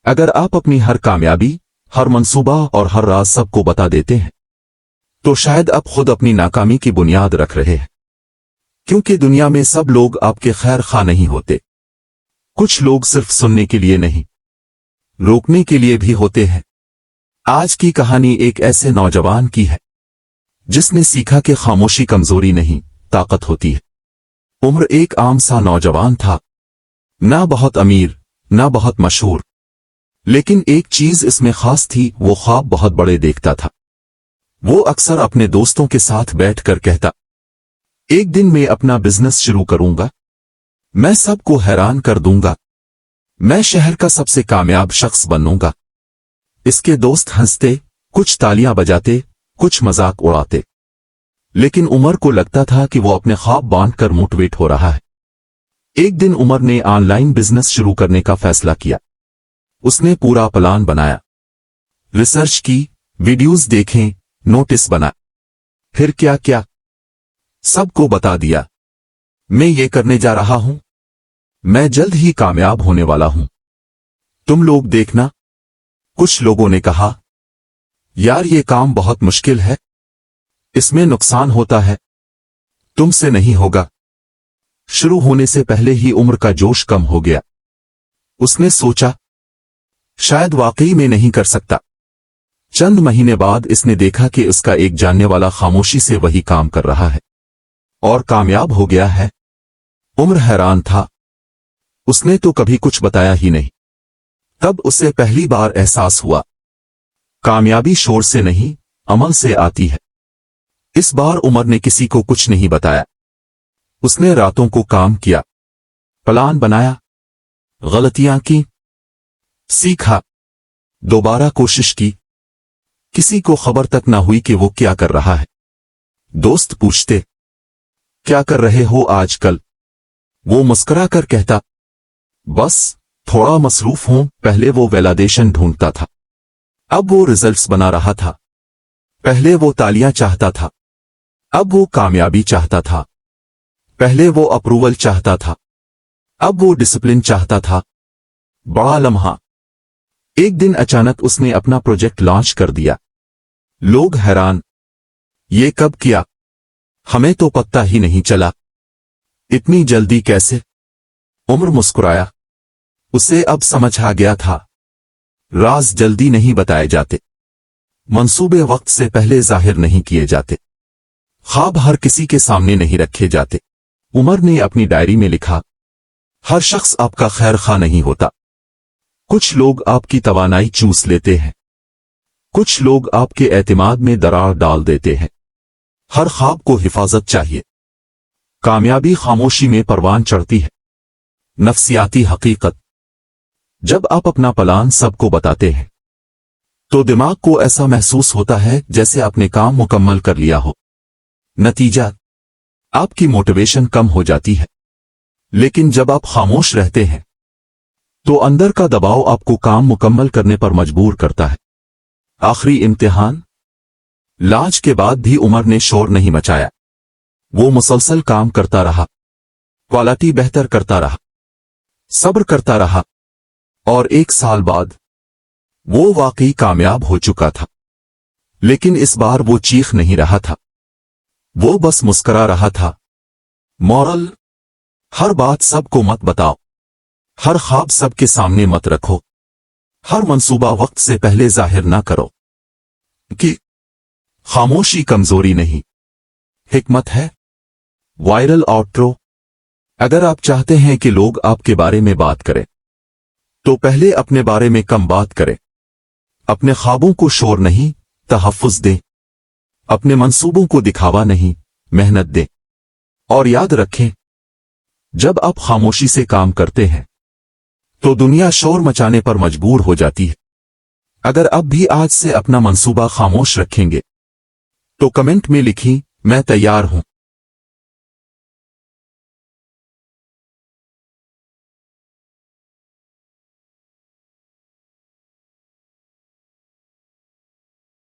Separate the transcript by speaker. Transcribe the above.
Speaker 1: अगर आप अपनी हर कामयाबी, हर मंसूबा और हर राज सबको बता देते हैं तो शायद आप खुद अपनी नाकामी की बुनियाद रख रहे हैं, क्योंकि दुनिया में सब लोग आपके खैर खा नहीं होते। कुछ लोग सिर्फ सुनने के लिए नहीं, रोकने के लिए भी होते हैं। आज की कहानी एक ऐसे नौजवान की है जिसने सीखा कि खामोशी कमजोरी नहीं, ताकत होती है। उम्र एक आम सा नौजवान था, ना बहुत अमीर ना बहुत मशहूर, लेकिन एक चीज इसमें खास थी, वो ख्वाब बहुत बड़े देखता था। वो अक्सर अपने दोस्तों के साथ बैठकर कहता, एक दिन मैं अपना बिजनेस शुरू करूंगा, मैं सबको हैरान कर दूंगा, मैं शहर का सबसे कामयाब शख्स बनूंगा। इसके दोस्त हंसते, कुछ तालियां बजाते, कुछ मजाक उड़ाते, लेकिन उमर को लगता था कि वो अपने ख्वाब बांधकर मोटिवेट हो रहा है। एक दिन उमर ने ऑनलाइन बिजनेस शुरू करने का फैसला किया। उसने पूरा प्लान बनाया, रिसर्च की, वीडियोस देखें, नोटिस बना, फिर क्या क्या सबको बता दिया, मैं ये करने जा रहा हूं, मैं जल्द ही कामयाब होने वाला हूं, तुम लोग देखना। कुछ लोगों ने कहा, यार ये काम बहुत मुश्किल है, इसमें नुकसान होता है, तुमसे नहीं होगा। शुरू होने से पहले ही उम्र का जोश कम हो गया। उसने सोचा, शायद वाकई में नहीं कर सकता। चंद महीने बाद इसने देखा कि उसका एक जानने वाला खामोशी से वही काम कर रहा है और कामयाब हो गया है। उम्र हैरान था, उसने तो कभी कुछ बताया ही नहीं। तब उसे पहली बार एहसास हुआ, कामयाबी शोर से नहीं, अमल से आती है। इस बार उमर ने किसी को कुछ नहीं बताया। उसने रातों को काम किया, प्लान बनाया, गलतियां की, सीखा, दोबारा कोशिश की। किसी को खबर तक ना हुई कि वो क्या कर रहा है। दोस्त पूछते, क्या कर रहे हो आजकल? वो मुस्कुरा कर कहता, बस थोड़ा मसरूफ हूं। पहले वो वैलिडेशन ढूंढता था, अब वो रिजल्ट्स बना रहा था। पहले वो तालियां चाहता था, अब वो कामयाबी चाहता था। पहले वो अप्रूवल चाहता था, अब वो डिसिप्लिन चाहता था। बड़ा लम्हा। एक दिन अचानक उसने अपना प्रोजेक्ट लॉन्च कर दिया। लोग हैरान, ये कब किया? हमें तो पता ही नहीं चला, इतनी जल्दी कैसे? उमर मुस्कुराया। उसे अब समझ आ गया था, राज जल्दी नहीं बताए जाते, मंसूबे वक्त से पहले जाहिर नहीं किए जाते, ख्वाब हर किसी के सामने नहीं रखे जाते। उमर ने अपनी डायरी में लिखा, हर शख्स आपका खैर खा नहीं होता। कुछ लोग आपकी तवानाई चूस लेते हैं, कुछ लोग आपके एतमाद में दरार डाल देते हैं। हर ख्वाब को हिफाजत चाहिए। कामयाबी खामोशी में परवान चढ़ती है। नफ्सियाती हकीकत। जब आप अपना प्लान सबको बताते हैं तो दिमाग को ऐसा महसूस होता है जैसे आपने काम मुकम्मल कर लिया हो। नतीजा, आपकी मोटिवेशन कम हो जाती है। लेकिन जब आप खामोश रहते हैं तो अंदर का दबाव आपको काम मुकम्मल करने पर मजबूर करता है। आखिरी इम्तिहान। लॉन्च के बाद भी उमर ने शोर नहीं मचाया। वो मुसलसल काम करता रहा, क्वालिटी बेहतर करता रहा, सब्र करता रहा, और 1 साल बाद वो वाकई कामयाब हो चुका था। लेकिन इस बार वो चीख नहीं रहा था, वो बस मुस्कुरा रहा था। मॉरल, हर बात सबको मत बताओ, हर ख्वाब सबके सामने मत रखो, हर मंसूबा वक्त से पहले जाहिर ना करो कि खामोशी कमजोरी नहीं, हिकमत है। Viral outro. अगर आप चाहते हैं कि लोग आपके बारे में बात करें तो पहले अपने बारे में कम बात करें। अपने ख्वाबों को शोर नहीं, तहफ्फुज दें। अपने मंसूबों को दिखावा नहीं, मेहनत दें। और याद रखें, जब आप खामोशी से काम करते हैं तो दुनिया शोर मचाने पर मजबूर हो जाती है। अगर अब भी आज से अपना मंसूबा खामोश रखेंगे तो कमेंट में लिखिए, मैं तैयार हूं।